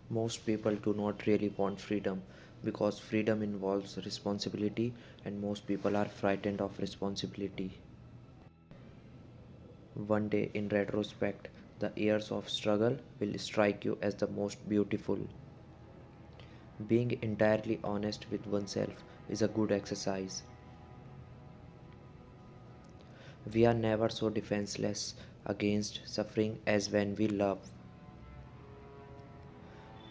Most people do not really want freedom because freedom involves responsibility, and most people are frightened of responsibility. One day, in retrospect, the years of struggle will strike you as the most beautiful. Being entirely honest with oneself is a good exercise. We are never so defenseless against suffering as when we love.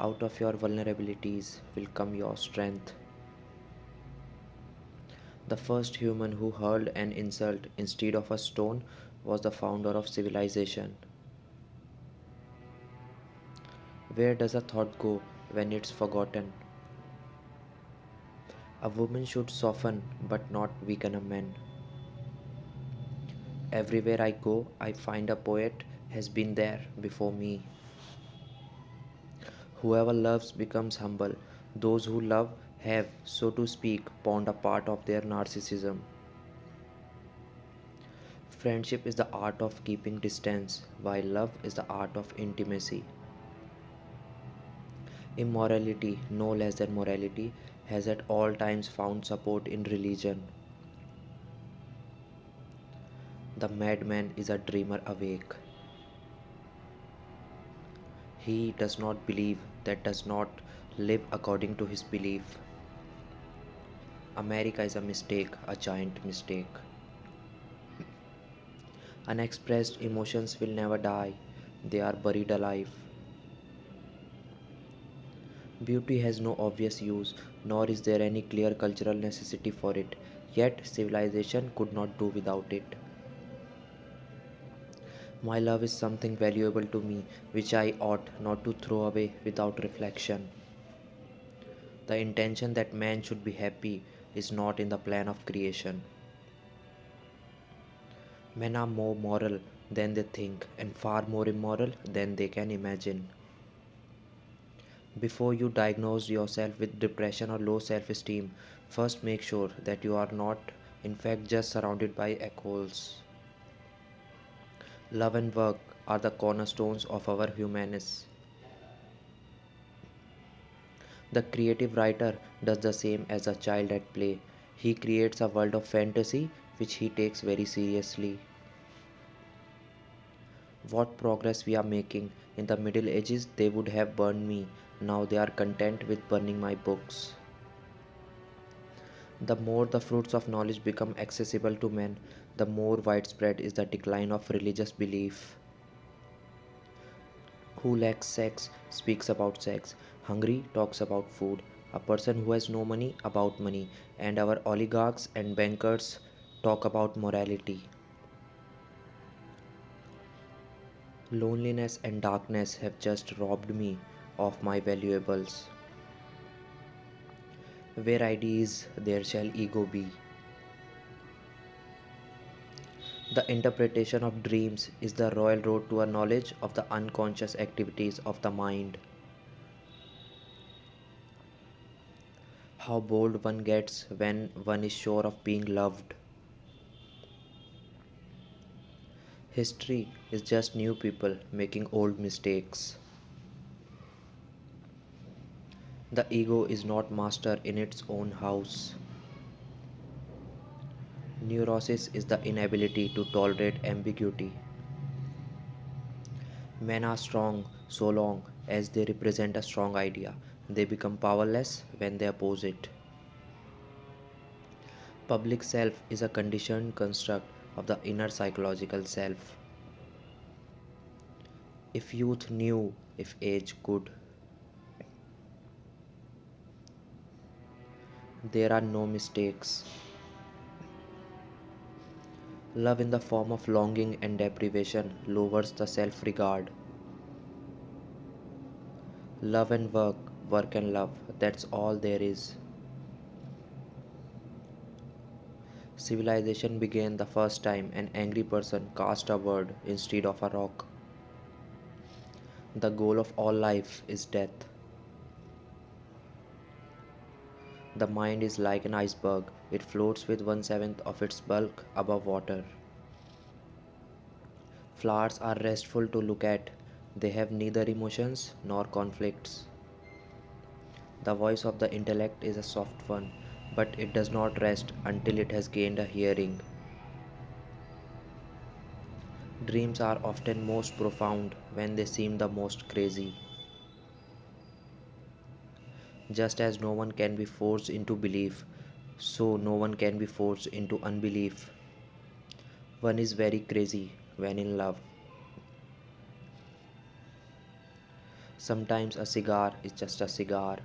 Out of your vulnerabilities will come your strength. The first human who hurled an insult instead of a stone was the founder of civilization. Where does a thought go when it's forgotten? A woman should soften but not weaken a man. Everywhere I go, I find a poet has been there before me. Whoever loves becomes humble. Those who love have, so to speak, pawned a part of their narcissism. Friendship is the art of keeping distance, while love is the art of intimacy. Immorality, no less than morality, has at all times found support in religion. The madman is a dreamer awake. He does not believe that does not live according to his belief. America is a mistake, a giant mistake. Unexpressed emotions will never die, they are buried alive. Beauty has no obvious use, nor is there any clear cultural necessity for it, yet civilization could not do without it. My love is something valuable to me, which I ought not to throw away without reflection. The intention that man should be happy is not in the plan of creation. Men are more moral than they think and far more immoral than they can imagine. Before you diagnose yourself with depression or low self esteem, first make sure that you are not, in fact, just surrounded by echoes. Love and work are the cornerstones of our humanity. The creative writer does the same as a child at play. He creates a world of fantasy which he takes very seriously. What progress we are making. In the Middle Ages, they would have burned me. Now they are content with burning my books. The more the fruits of knowledge become accessible to men, the more widespread is the decline of religious belief. Who lacks sex speaks about sex. Hungry talks about food. A person who has no money about money. And our oligarchs and bankers talk about morality. Loneliness and darkness have just robbed me of my valuables. Where ID is, there shall ego be. The interpretation of dreams is the royal road to a knowledge of the unconscious activities of the mind. How bold one gets when one is sure of being loved. History is just new people making old mistakes. The ego is not master in its own house. Neurosis is the inability to tolerate ambiguity. Men are strong so long as they represent a strong idea. They become powerless when they oppose it. Public self is a conditioned construct of the inner psychological self. If youth knew, if age could, there are no mistakes. Love in the form of longing and deprivation lowers the self regard. Love and work, work and love, that's all there is. Civilization began the first time an angry person cast a word instead of a rock. The goal of all life is death. The mind is like an iceberg, it floats with one seventh of its bulk above water. Flowers are restful to look at, they have neither emotions nor conflicts. The voice of the intellect is a soft one, but it does not rest until it has gained a hearing. Dreams are often most profound when they seem the most crazy. Just as no one can be forced into belief, so no one can be forced into unbelief. One is very crazy when in love. Sometimes a cigar is just a cigar.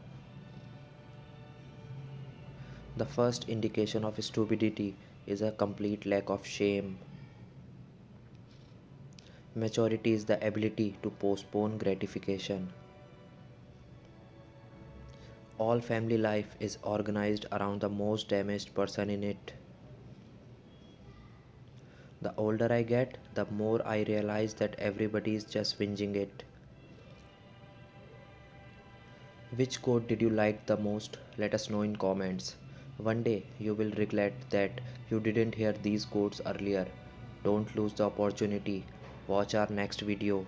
The first indication of stupidity is a complete lack of shame. Maturity is the ability to postpone gratification. All family life is organized around the most damaged person in it. The older I get, the more I realize that everybody is just whinging it. Which quote did you like the most? Let us know in comments. One day you will regret that you didn't hear these quotes earlier. Don't lose the opportunity. Watch our next video.